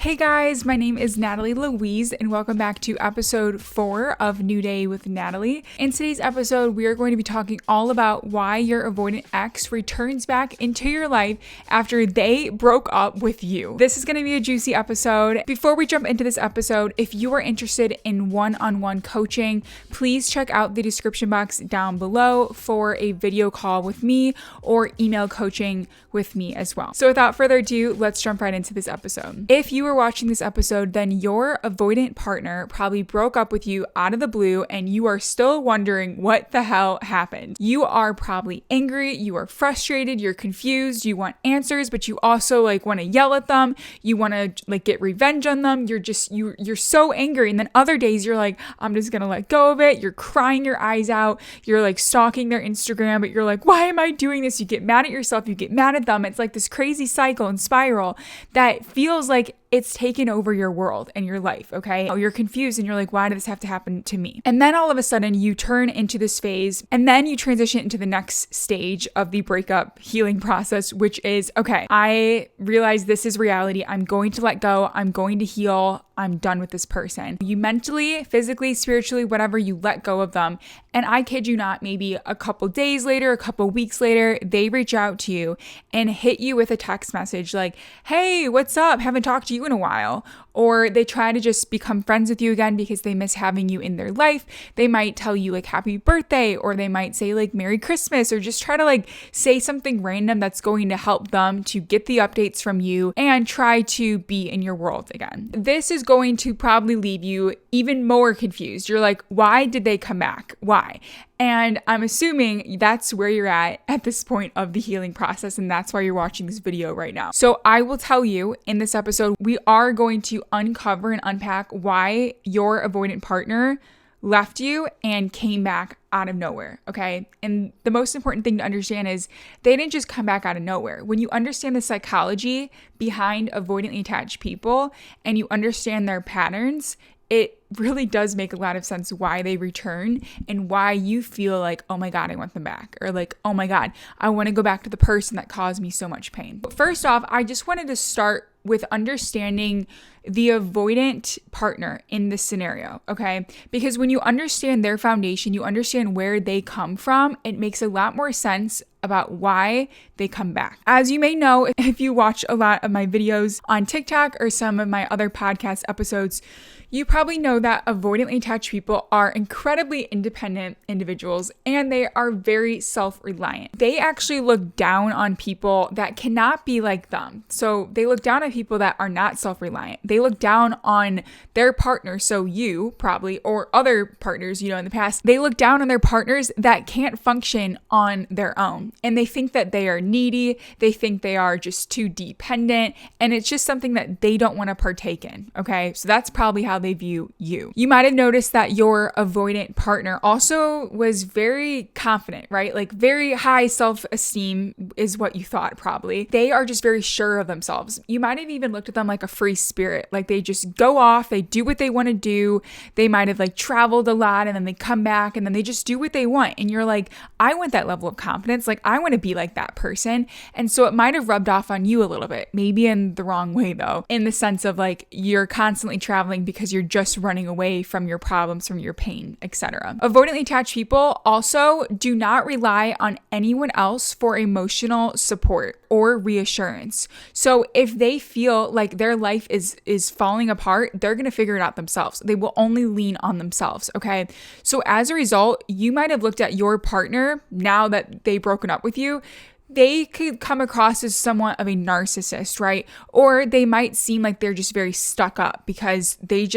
Hey guys, my name is Natalie Louise and welcome back to episode 4 of New Day with Natalie. In today's episode, we are going to be talking all about why your avoidant ex returns back into your life after they broke up with you. This is going to be a juicy episode. Before we jump into this episode, if you are interested in one-on-one coaching, please check out the description box down below for a video call with me or email coaching with me as well. So without further ado, let's jump right into this episode. If you are watching this episode, then your avoidant partner probably broke up with you out of the blue and you are still wondering what the hell happened. You are probably angry, you are frustrated, you're confused, you want answers, but you also want to yell at them, you want to get revenge on them, you're so angry. And then other days you're like, I'm just gonna let go of it. You're crying your eyes out, you're stalking their Instagram, but you're like, why am I doing this? You get mad at yourself, you get mad at them. It's like this crazy cycle and spiral that feels like it's taken over your world and your life, okay? You're confused and you're like, why did this have to happen to me? And then all of a sudden you turn into this phase and then you transition into the next stage of the breakup healing process, which is, okay, I realize this is reality. I'm going to let go. I'm going to heal. I'm done with this person. You mentally, physically, spiritually, whatever, you let go of them. And I kid you not, maybe a couple days later, a couple weeks later, they reach out to you and hit you with a text message like, hey, what's up? Haven't talked to you in a while. Or they try to just become friends with you again because they miss having you in their life. They might tell you happy birthday, or they might say Merry Christmas, or just try to say something random that's going to help them to get the updates from you and try to be in your world again. This is going to probably leave you even more confused. You're like, why did they come back? Why? And I'm assuming that's where you're at this point of the healing process, and that's why you're watching this video right now. So I will tell you in this episode, we are going to uncover and unpack why your avoidant partner left you and came back out of nowhere, okay? And the most important thing to understand is they didn't just come back out of nowhere. When you understand the psychology behind avoidantly attached people and you understand their patterns, it really does make a lot of sense why they return and why you feel like, oh my God, I want them back. Or oh my God, I want to go back to the person that caused me so much pain. But first off, I just wanted to start with understanding the avoidant partner in this scenario, okay? Because when you understand their foundation, you understand where they come from, it makes a lot more sense about why they come back. As you may know, if you watch a lot of my videos on TikTok or some of my other podcast episodes, you probably know that avoidantly attached people are incredibly independent individuals and they are very self-reliant. They actually look down on people that cannot be like them. So they look down on people that are not self-reliant. They look down on their partner, so you probably, or other partners, in the past, they look down on their partners that can't function on their own. And they think that they are needy. They think they are just too dependent. And it's just something that they don't want to partake in, okay? So that's probably how they view you. You might have noticed that your avoidant partner also was very confident, right? Very high self-esteem is what you thought probably. They are just very sure of themselves. You might have even looked at them like a free spirit. They just go off, they do what they want to do. They might have traveled a lot and then they come back and then they just do what they want. And you're like, I want that level of confidence. I want to be like that person. And so it might have rubbed off on you a little bit, maybe in the wrong way though, in the sense of you're constantly traveling because you're just running away from your problems, from your pain, etc. Avoidantly attached people also do not rely on anyone else for emotional support or reassurance. So if they feel like their life is falling apart, they're going to figure it out themselves. They will only lean on themselves, okay? So as a result, you might have looked at your partner now that they've broken up with you. They could come across as somewhat of a narcissist, right? Or they might seem like they're just very stuck up because they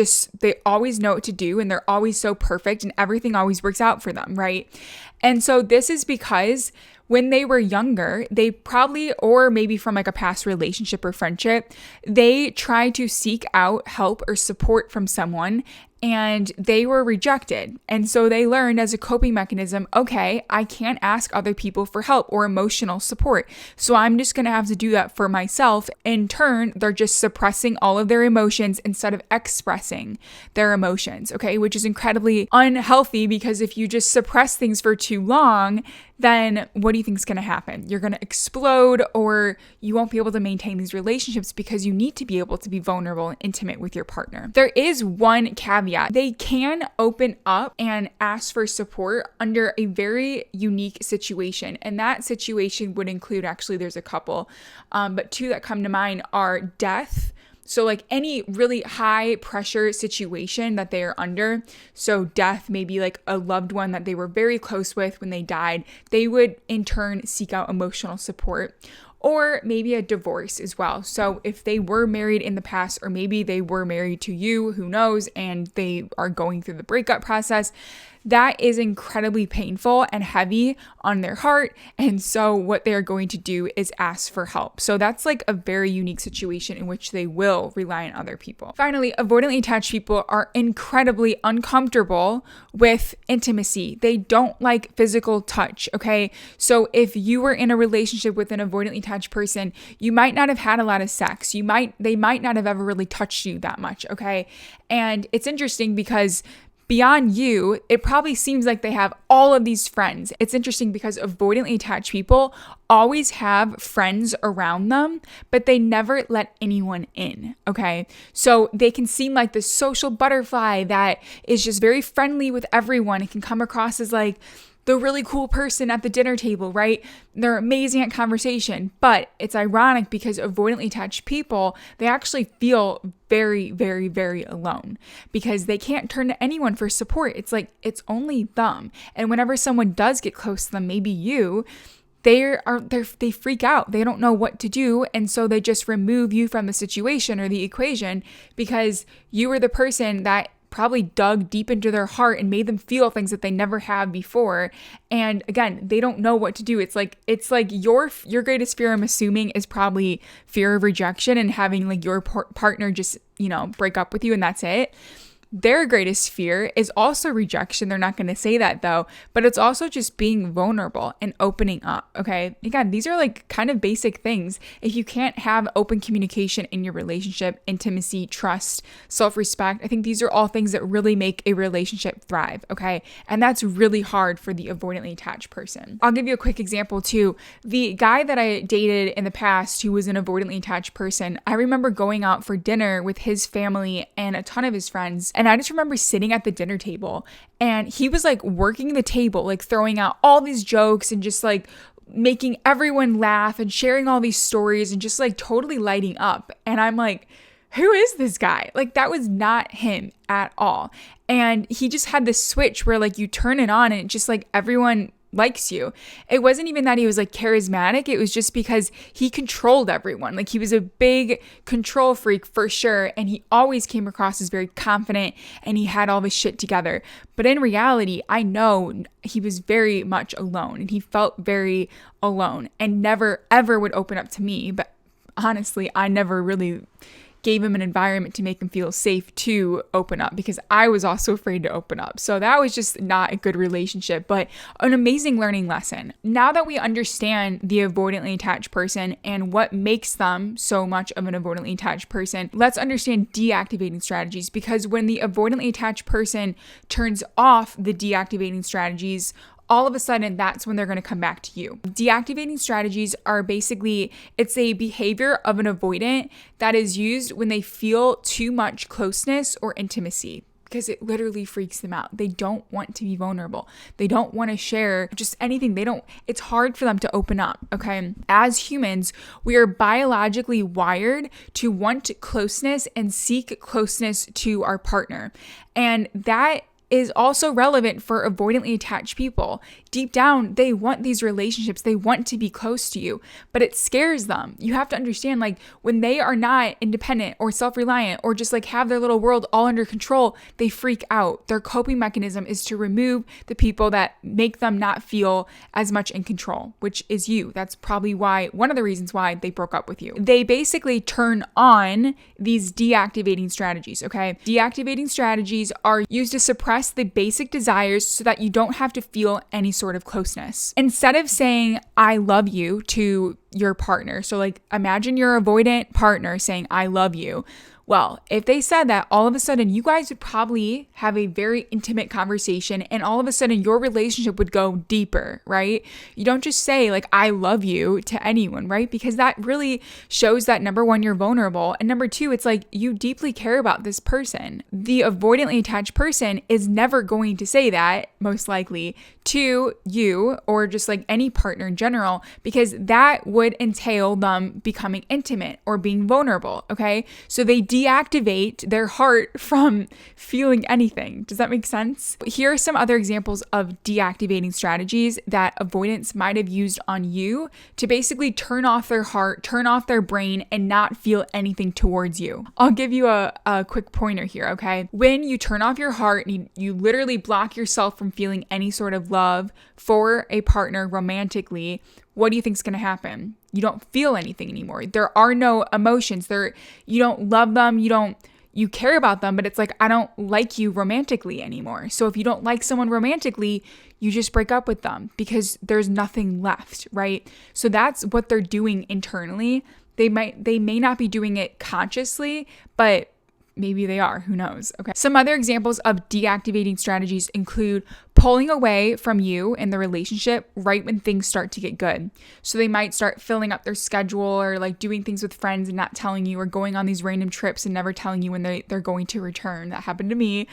always know what to do and they're always so perfect and everything always works out for them, right? And so this is because when they were younger, they probably, or maybe from a past relationship or friendship, they tried to seek out help or support from someone and they were rejected. And so they learned as a coping mechanism, okay, I can't ask other people for help or emotional support. So I'm just going to have to do that for myself. In turn, they're just suppressing all of their emotions instead of expressing their emotions, okay, which is incredibly unhealthy, because if you just suppress things for too long, then what do you think is going to happen? You're going to explode, or you won't be able to maintain these relationships, because you need to be able to be vulnerable and intimate with your partner. There is one caveat. They can open up and ask for support under a very unique situation. And that situation would include, actually, there's a couple, but two that come to mind are death. So like any really high pressure situation that they are under, so death, maybe like a loved one that they were very close with when they died, they would in turn seek out emotional support. Or maybe a divorce as well. So if they were married in the past, or maybe they were married to you, who knows, and they are going through the breakup process, that is incredibly painful and heavy on their heart. And so what they're going to do is ask for help. So that's like a very unique situation in which they will rely on other people. Finally, avoidantly attached people are incredibly uncomfortable with intimacy. They don't like physical touch, okay? So if you were in a relationship with an avoidantly attached person, you might not have had a lot of sex. They might not have ever really touched you that much, okay? And it's interesting because beyond you, it probably seems like they have all of these friends. It's interesting because avoidantly attached people always have friends around them, but they never let anyone in, okay? So they can seem like this social butterfly that is just very friendly with everyone. It can come across as like the really cool person at the dinner table, right? They're amazing at conversation, but it's ironic because avoidantly attached people, they actually feel very, very, very alone because they can't turn to anyone for support. It's like, it's only them. And whenever someone does get close to them, maybe you, they freak out. They don't know what to do. And so they just remove you from the situation or the equation because you were the person that probably dug deep into their heart and made them feel things that they never have before. And again, they don't know what to do. It's like your greatest fear, I'm assuming, is probably fear of rejection and having like your partner just, break up with you and that's it. Their greatest fear is also rejection. They're not going to say that though, but it's also just being vulnerable and opening up. Okay. Again, these are like kind of basic things. If you can't have open communication in your relationship, intimacy, trust, self-respect, I think these are all things that really make a relationship thrive. Okay. And that's really hard for the avoidantly attached person. I'll give you a quick example too. The guy that I dated in the past who was an avoidantly attached person, I remember going out for dinner with his family and a ton of his friends. And I just remember sitting at the dinner table and he was like working the table, like throwing out all these jokes and just like making everyone laugh and sharing all these stories and just like totally lighting up. And I'm like, who is this guy? Like that was not him at all. And he just had this switch where like you turn it on and it just like everyone likes you. It wasn't even that he was like charismatic. It was just because he controlled everyone. Like he was a big control freak for sure. And he always came across as very confident and he had all this shit together. But in reality, I know he was very much alone and he felt very alone and never ever would open up to me. But honestly, I never really gave him an environment to make him feel safe to open up because I was also afraid to open up. So that was just not a good relationship, but an amazing learning lesson. Now that we understand the avoidantly attached person and what makes them so much of an avoidantly attached person, let's understand deactivating strategies, because when the avoidantly attached person turns off the deactivating strategies, all of a sudden, that's when they're going to come back to you. Deactivating strategies are basically, it's a behavior of an avoidant that is used when they feel too much closeness or intimacy, because it literally freaks them out. They don't want to be vulnerable. They don't want to share just anything. It's hard for them to open up, okay? As humans, we are biologically wired to want closeness and seek closeness to our partner. And that is also relevant for avoidantly attached people. Deep down, they want these relationships. They want to be close to you, but it scares them. You have to understand, like, when they are not independent or self-reliant or just like have their little world all under control, they freak out. Their coping mechanism is to remove the people that make them not feel as much in control, which is you. That's probably one of the reasons why they broke up with you. They basically turn on these deactivating strategies, okay? Deactivating strategies are used to suppress the basic desires so that you don't have to feel any sort of closeness. Instead of saying, I love you to your partner, so like imagine your avoidant partner saying, I love you. Well, if they said that, all of a sudden you guys would probably have a very intimate conversation and all of a sudden your relationship would go deeper, right? You don't just say like, I love you to anyone, right? Because that really shows that number one, you're vulnerable. And number two, it's like you deeply care about this person. The avoidantly attached person is never going to say that, most likely, to you or just like any partner in general, because that would entail them becoming intimate or being vulnerable, okay? So they deactivate their heart from feeling anything. Does that make sense? Here are some other examples of deactivating strategies that avoidants might have used on you to basically turn off their heart, turn off their brain, and not feel anything towards you. I'll give you a quick pointer here, okay? When you turn off your heart and you literally block yourself from feeling any sort of love for a partner romantically, what do you think is going to happen? You don't feel anything anymore. There are no emotions. You don't love them. You care about them, but it's like, I don't like you romantically anymore. So if you don't like someone romantically, you just break up with them because there's nothing left, right? So that's what they're doing internally. They may not be doing it consciously, but maybe they are, who knows? Okay. Some other examples of deactivating strategies include pulling away from you in the relationship right when things start to get good. So they might start filling up their schedule or like doing things with friends and not telling you, or going on these random trips and never telling you when they're going to return. That happened to me.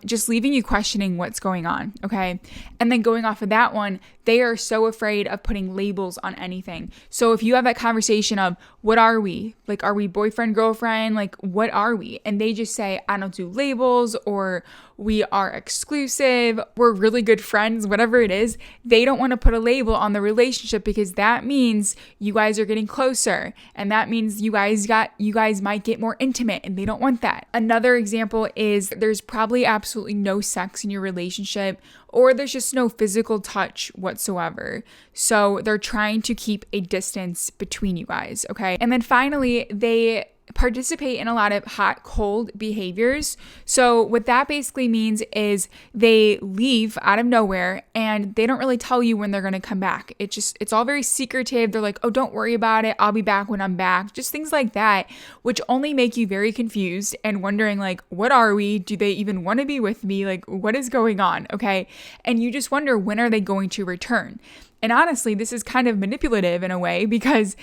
Just leaving you questioning what's going on, okay? And then going off of that one, they are so afraid of putting labels on anything. So if you have that conversation of, what are we? Like, are we boyfriend, girlfriend? Like, what are we? And they just say, I don't do labels, or we are exclusive, we're really good friends, whatever it is. They don't want to put a label on the relationship because that means you guys are getting closer. And that means you guys might get more intimate, and they don't want that. Another example is there's probably absolutely no sex in your relationship, or there's just no physical touch whatsoever. So they're trying to keep a distance between you guys, okay? And then finally, they participate in a lot of hot cold behaviors. So what that basically means is they leave out of nowhere and they don't really tell you when they're going to come back. It's all very secretive. They're like, oh, don't worry about it, I'll be back when I'm back. Just things like that, which only make you very confused and wondering like, what are we? Do they even want to be with me? Like, what is going on? Okay. And you just wonder, when are they going to return? And honestly, this is kind of manipulative in a way because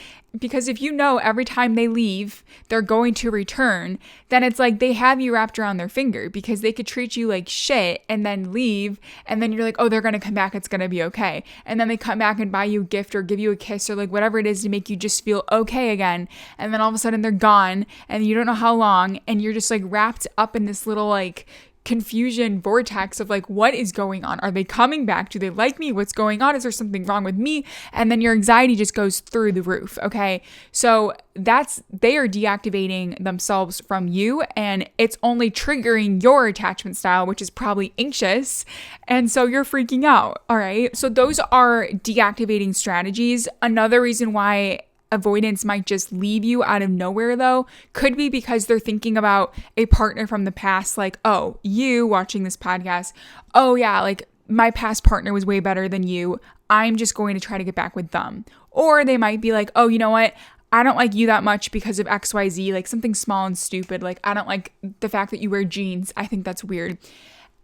if you know every time they leave, they're going to return, then it's like they have you wrapped around their finger, because they could treat you like shit and then leave. And then you're like, oh, they're going to come back, it's going to be okay. And then they come back and buy you a gift or give you a kiss or like whatever it is to make you just feel okay again. And then all of a sudden they're gone and you don't know how long. And you're just like wrapped up in this little like confusion vortex of like, what is going on? Are they coming back? Do they like me? What's going on? Is there something wrong with me? And then your anxiety just goes through the roof. Okay. So they are deactivating themselves from you, and it's only triggering your attachment style, which is probably anxious. And so you're freaking out. All right. So those are deactivating strategies. Another reason why avoidance might just leave you out of nowhere, though, could be because they're thinking about a partner from the past, like, oh, you watching this podcast, oh yeah, like my past partner was way better than you, I'm just going to try to get back with them. Or they might be like, oh, you know what, I don't like you that much because of XYZ, like something small and stupid, like I don't like the fact that you wear jeans, I think that's weird.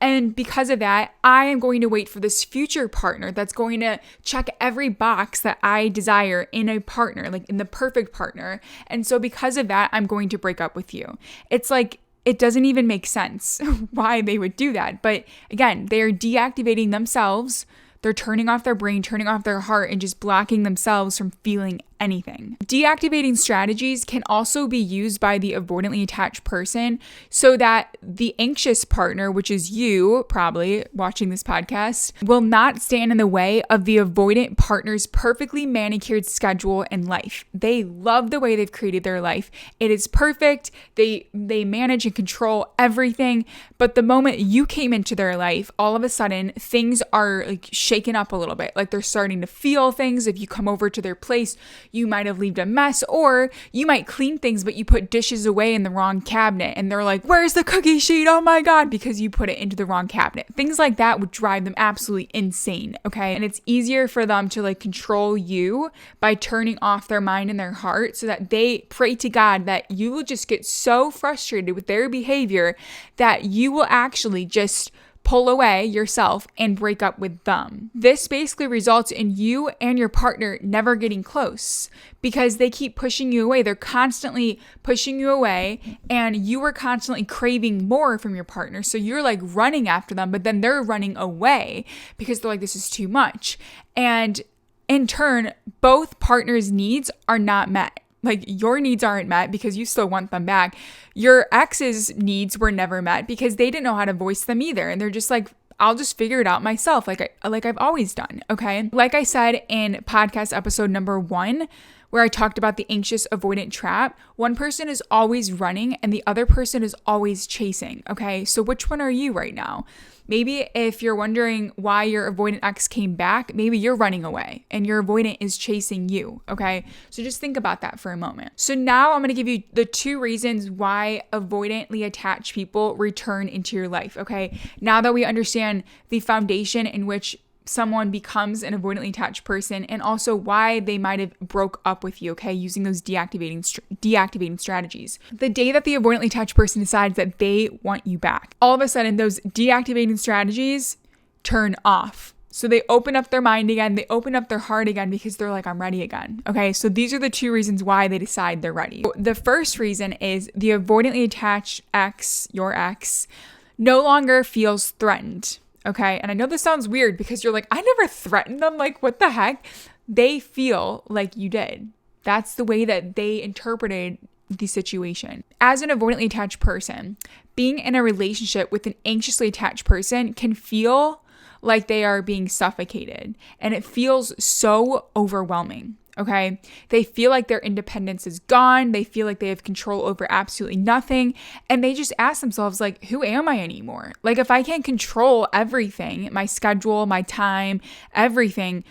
And because of that, I am going to wait for this future partner that's going to check every box that I desire in a partner, like in the perfect partner. And so because of that, I'm going to break up with you. It's like, it doesn't even make sense why they would do that. But again, they are deactivating themselves. They're turning off their brain, turning off their heart, and just blocking themselves from feeling anything. Deactivating strategies can also be used by the avoidantly attached person so that the anxious partner, which is you probably watching this podcast, will not stand in the way of the avoidant partner's perfectly manicured schedule and life. They love the way they've created their life. It is perfect. They manage and control everything. But the moment you came into their life, all of a sudden things are like shaken up a little bit. Like they're starting to feel things. If you come over to their place, you might have left a mess, or you might clean things, but you put dishes away in the wrong cabinet and they're like, where's the cookie sheet? Oh my God, because you put it into the wrong cabinet. Things like that would drive them absolutely insane. Okay. And it's easier for them to like control you by turning off their mind and their heart so that they pray to God that you will just get so frustrated with their behavior that you will actually just pull away yourself and break up with them. This basically results in you and your partner never getting close because they keep pushing you away. They're constantly pushing you away and you are constantly craving more from your partner. So you're like running after them, but then they're running away because they're like, this is too much. And in turn, both partners' needs are not met. Like your needs aren't met because you still want them back. Your ex's needs were never met because they didn't know how to voice them either. And they're just like, I'll just figure it out myself like I've always done. Okay. Like I said in podcast episode number 1, where I talked about the anxious avoidant trap, one person is always running and the other person is always chasing. Okay. So which one are you right now? Maybe if you're wondering why your avoidant ex came back, maybe you're running away and your avoidant is chasing you, okay? So just think about that for a moment. So now I'm going to give you the 2 reasons why avoidantly attached people return into your life, okay? Now that we understand the foundation in which someone becomes an avoidantly attached person and also why they might have broke up with you, okay, using those deactivating strategies. The day that the avoidantly attached person decides that they want you back, all of a sudden those deactivating strategies turn off. So they open up their mind again, they open up their heart again because they're like, I'm ready again. Okay, so these are the 2 reasons why they decide they're ready. The first reason is the avoidantly attached ex, your ex, no longer feels threatened. Okay. And I know this sounds weird because you're like, I never threatened them. Like, what the heck? They feel like you did. That's the way that they interpreted the situation. As an avoidantly attached person, being in a relationship with an anxiously attached person can feel like they are being suffocated. And it feels so overwhelming. Okay. They feel like their independence is gone. They feel like they have control over absolutely nothing. And they just ask themselves, like, who am I anymore? Like, if I can't control everything, my schedule, my time, everything,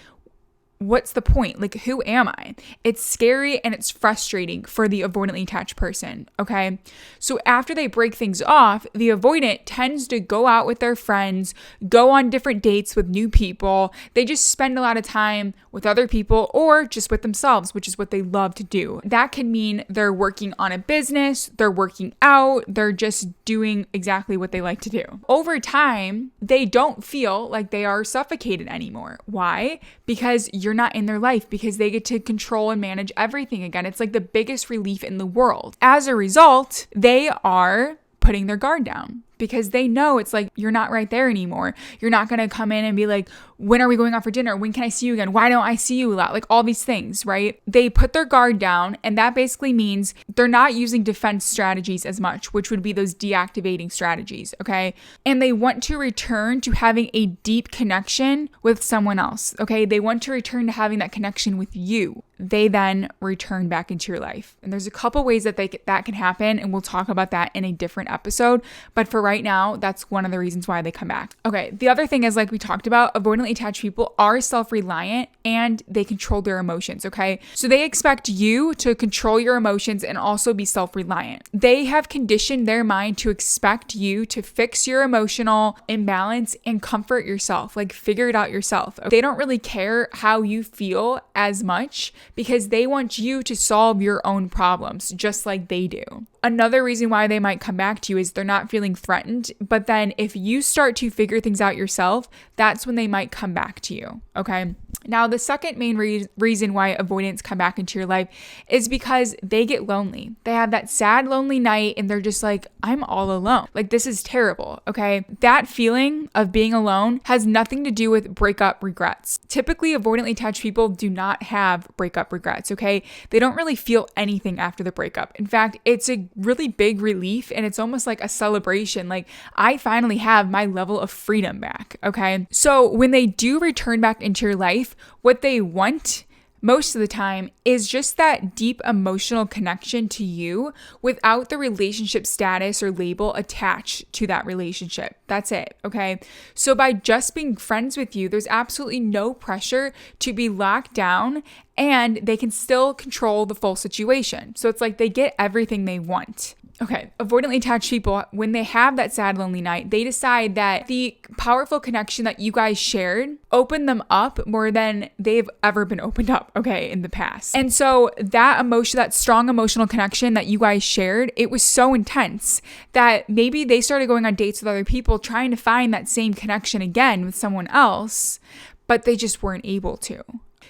what's the point? Like, who am I? It's scary and it's frustrating for the avoidantly attached person, okay? So after they break things off, the avoidant tends to go out with their friends, go on different dates with new people. They just spend a lot of time with other people or just with themselves, which is what they love to do. That can mean they're working on a business, they're working out, they're just doing exactly what they like to do. Over time, they don't feel like they are suffocated anymore. Why? Because you're not in their life, because they get to control and manage everything again. It's like the biggest relief in the world. As a result, they are putting their guard down because they know it's like, you're not right there anymore. You're not going to come in and be like, when are we going out for dinner? When can I see you again? Why don't I see you a lot? Like all these things, right? They put their guard down, and that basically means they're not using defense strategies as much, which would be those deactivating strategies, okay? And they want to return to having a deep connection with someone else, okay? They want to return to having that connection with you. They then return back into your life. And there's a couple ways that that can happen, and we'll talk about that in a different episode. But for right now, that's one of the reasons why they come back. Okay, the other thing is, like we talked about, avoidantly attached people are self-reliant and they control their emotions, okay? So they expect you to control your emotions and also be self-reliant. They have conditioned their mind to expect you to fix your emotional imbalance and comfort yourself, like figure it out yourself. They don't really care how you feel as much because they want you to solve your own problems just like they do. Another reason why they might come back to you is they're not feeling threatened. But then if you start to figure things out yourself, that's when they might come back to you. Okay. Now, the second main reason why avoidants come back into your life is because they get lonely. They have that sad, lonely night and they're just like, I'm all alone. Like, this is terrible, okay? That feeling of being alone has nothing to do with breakup regrets. Typically, avoidantly attached people do not have breakup regrets, okay? They don't really feel anything after the breakup. In fact, it's a really big relief and it's almost like a celebration. Like, I finally have my level of freedom back, okay? So when they do return back into your life, what they want most of the time is just that deep emotional connection to you without the relationship status or label attached to that relationship. That's it, okay? So by just being friends with you, there's absolutely no pressure to be locked down and they can still control the full situation. So it's like they get everything they want. Okay, avoidantly attached people, when they have that sad, lonely night, they decide that the powerful connection that you guys shared opened them up more than they've ever been opened up, okay, in the past. And so that emotion, that strong emotional connection that you guys shared, it was so intense that maybe they started going on dates with other people trying to find that same connection again with someone else, but they just weren't able to.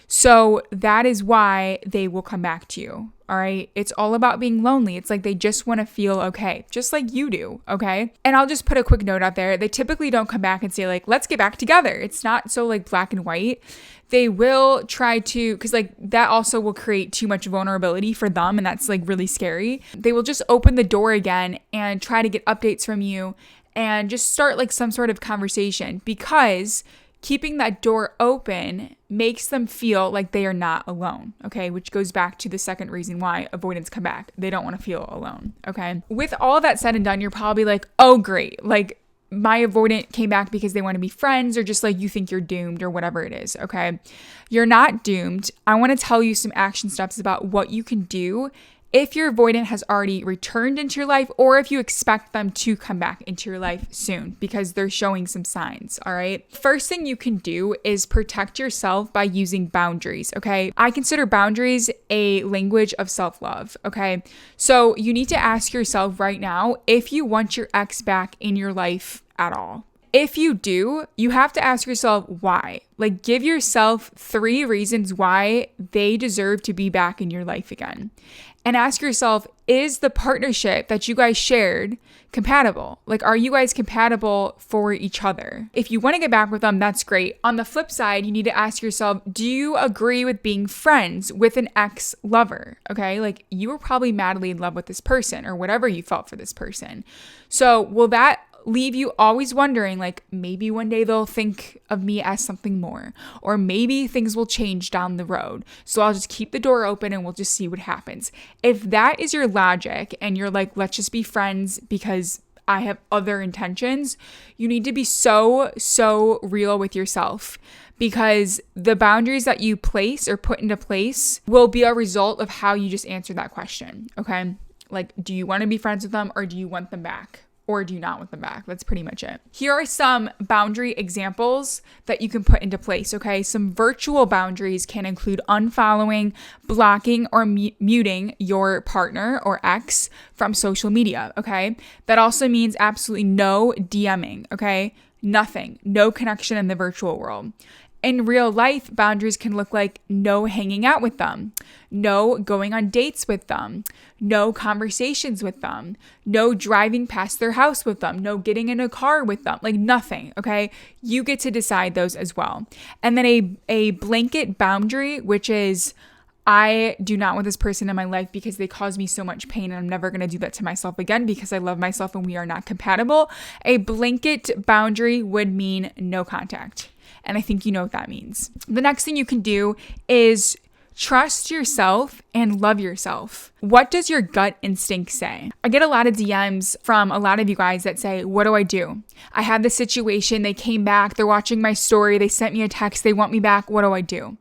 So that is why they will come back to you. All right. It's all about being lonely. It's like they just want to feel okay, just like you do. Okay. And I'll just put a quick note out there. They typically don't come back and say like, let's get back together. It's not so like black and white. They will try to, because like that also will create too much vulnerability for them. And that's like really scary. They will just open the door again and try to get updates from you and just start like some sort of conversation, because keeping that door open makes them feel like they are not alone, okay? Which goes back to the second reason why avoidants come back. They don't want to feel alone, okay? With all that said and done, you're probably like, oh, great. Like, my avoidant came back because they want to be friends, or just like you think you're doomed or whatever it is, okay? You're not doomed. I want to tell you some action steps about what you can do if your avoidant has already returned into your life, or if you expect them to come back into your life soon, because they're showing some signs, all right? First thing you can do is protect yourself by using boundaries, okay? I consider boundaries a language of self-love, okay? So you need to ask yourself right now if you want your ex back in your life at all. If you do, you have to ask yourself why. Like, give yourself 3 reasons why they deserve to be back in your life again. And ask yourself, is the partnership that you guys shared compatible? Like, are you guys compatible for each other? If you want to get back with them, that's great. On the flip side, you need to ask yourself, do you agree with being friends with an ex-lover? Okay, like you were probably madly in love with this person or whatever you felt for this person. So will that leave you always wondering, like, maybe one day they'll think of me as something more, or maybe things will change down the road, so I'll just keep the door open and we'll just see what happens? If that is your logic and you're like, let's just be friends because I have other intentions, you need to be so real with yourself, because the boundaries that you place or put into place will be a result of how you just answer that question, okay? Like, do you want to be friends with them, or do you want them back? Or do you not want them back? That's pretty much it. Here are some boundary examples that you can put into place, okay? Some virtual boundaries can include unfollowing, blocking, or muting your partner or ex from social media, okay? That also means absolutely no DMing, okay? Nothing. No connection in the virtual world. In real life, boundaries can look like no hanging out with them, no going on dates with them, no conversations with them, no driving past their house with them, no getting in a car with them, like nothing, okay? You get to decide those as well. And then a blanket boundary, which is, I do not want this person in my life because they cause me so much pain, and I'm never going to do that to myself again because I love myself and we are not compatible. A blanket boundary would mean no contact. And I think you know what that means. The next thing you can do is trust yourself and love yourself. What does your gut instinct say? I get a lot of DMs from a lot of you guys that say, what do I do? I had this situation. They came back. They're watching my story. They sent me a text. They want me back. What do I do?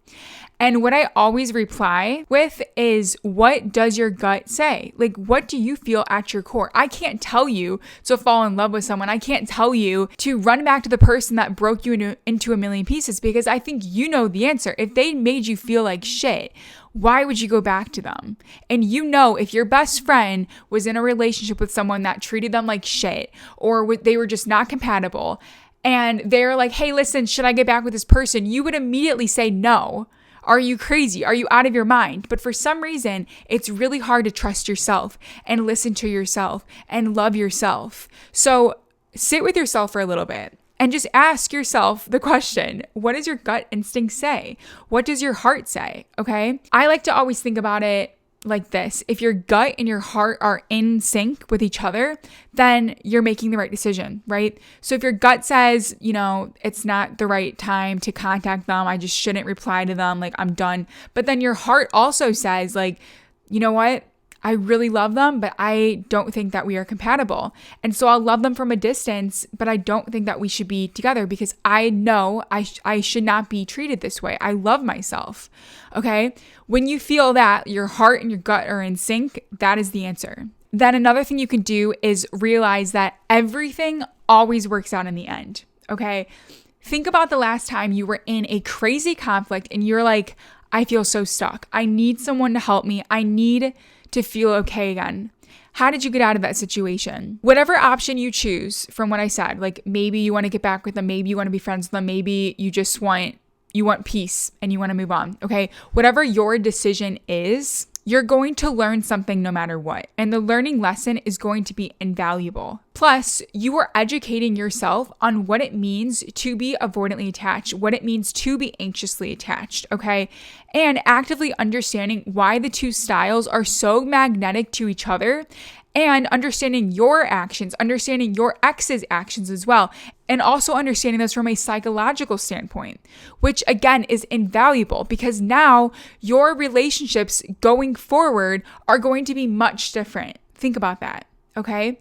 And what I always reply with is, what does your gut say? Like, what do you feel at your core? I can't tell you to fall in love with someone. I can't tell you to run back to the person that broke you into a million pieces, because I think you know the answer. If they made you feel like shit, why would you go back to them? And you know, if your best friend was in a relationship with someone that treated them like shit, or they were just not compatible, and they're like, hey, listen, should I get back with this person? You would immediately say no. Are you crazy? Are you out of your mind? But for some reason, it's really hard to trust yourself and listen to yourself and love yourself. So sit with yourself for a little bit and just ask yourself the question, what does your gut instinct say? What does your heart say? Okay. I like to always think about it like this. If your gut and your heart are in sync with each other, then you're making the right decision, right? So if your gut says, it's not the right time to contact them, I just shouldn't reply to them, like I'm done. But then your heart also says like, you know what? I really love them, but I don't think that we are compatible. And so I'll love them from a distance, but I don't think that we should be together because I know I should not be treated this way. I love myself. Okay. When you feel that your heart and your gut are in sync, that is the answer. Then another thing you can do is realize that everything always works out in the end. Okay. Think about the last time you were in a crazy conflict and you're like, I feel so stuck. I need someone to help me. I need to feel okay again. How did you get out of that situation? Whatever option you choose from what I said, like maybe you want to get back with them, maybe you want to be friends with them, maybe you just want peace and you want to move on. Okay. Whatever your decision is, you're going to learn something no matter what. And the learning lesson is going to be invaluable. Plus, you are educating yourself on what it means to be avoidantly attached, what it means to be anxiously attached, okay? And actively understanding why the two styles are so magnetic to each other, and understanding your actions, understanding your ex's actions as well, and also understanding this from a psychological standpoint, which again is invaluable because now your relationships going forward are going to be much different. Think about that, okay?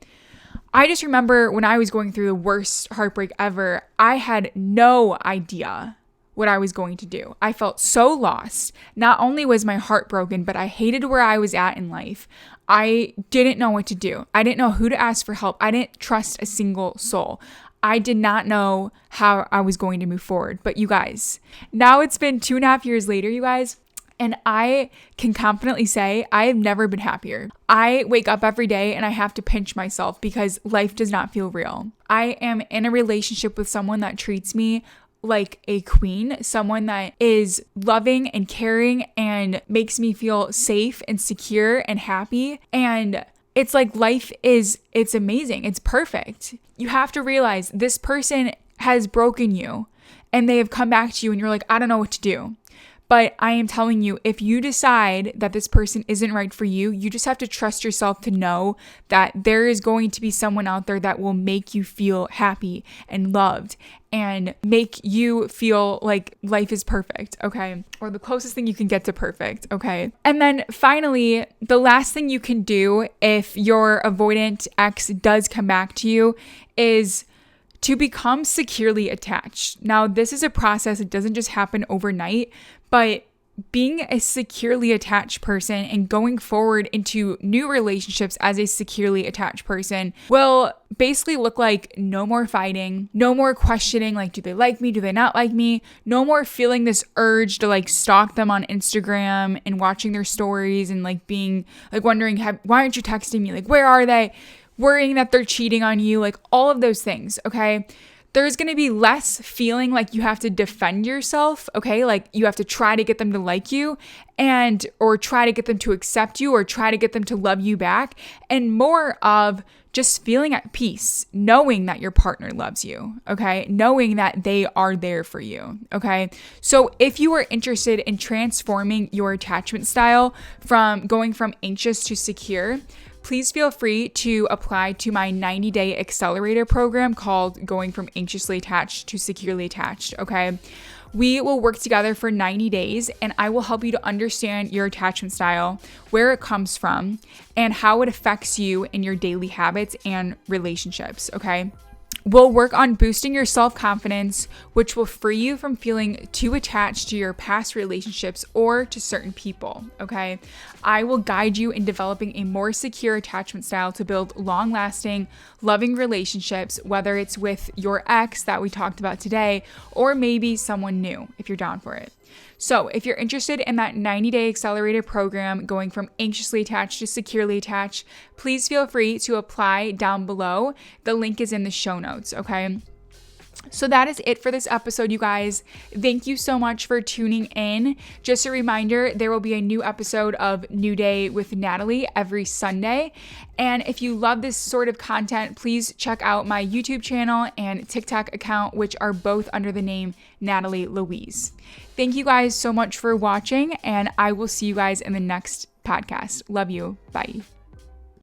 I just remember when I was going through the worst heartbreak ever, I had no idea what I was going to do. I felt so lost. Not only was my heart broken, but I hated where I was at in life. I didn't know what to do. I didn't know who to ask for help. I didn't trust a single soul. I did not know how I was going to move forward. But you guys, now it's been 2.5 years later, you guys, and I can confidently say I have never been happier. I wake up every day and I have to pinch myself because life does not feel real. I am in a relationship with someone that treats me like a queen, someone that is loving and caring and makes me feel safe and secure and happy. And it's like it's amazing. It's perfect. You have to realize this person has broken you and they have come back to you and you're like, I don't know what to do. But I am telling you, if you decide that this person isn't right for you, you just have to trust yourself to know that there is going to be someone out there that will make you feel happy and loved and make you feel like life is perfect, okay? Or the closest thing you can get to perfect, okay? And then finally, the last thing you can do if your avoidant ex does come back to you is to become securely attached. Now, this is a process. It doesn't just happen overnight, but being a securely attached person and going forward into new relationships as a securely attached person will basically look like no more fighting, no more questioning, like, do they like me? Do they not like me? No more feeling this urge to like stalk them on Instagram and watching their stories and like being like wondering, why aren't you texting me? Like, where are they? Worrying that they're cheating on you, like all of those things, okay? There's going to be less feeling like you have to defend yourself, okay? Like you have to try to get them to like you or try to get them to accept you or try to get them to love you back, and more of just feeling at peace, knowing that your partner loves you, okay? Knowing that they are there for you, okay? So if you are interested in transforming your attachment style from going from anxious to secure, please feel free to apply to my 90-day accelerator program called Going from Anxiously Attached to Securely Attached, okay? We will work together for 90 days and I will help you to understand your attachment style, where it comes from, and how it affects you in your daily habits and relationships, okay? We'll work on boosting your self-confidence, which will free you from feeling too attached to your past relationships or to certain people, okay? I will guide you in developing a more secure attachment style to build long-lasting, loving relationships, whether it's with your ex that we talked about today, or maybe someone new, if you're down for it. So if you're interested in that 90-day accelerator program going from anxiously attached to securely attached, please feel free to apply down below. The link is in the show notes, okay? So that is it for this episode, you guys. Thank you so much for tuning in. Just a reminder, there will be a new episode of New Day with Natalie every Sunday. And if you love this sort of content, please check out my YouTube channel and TikTok account, which are both under the name Natalie Louise. Thank you guys so much for watching, and I will see you guys in the next podcast. Love you. Bye.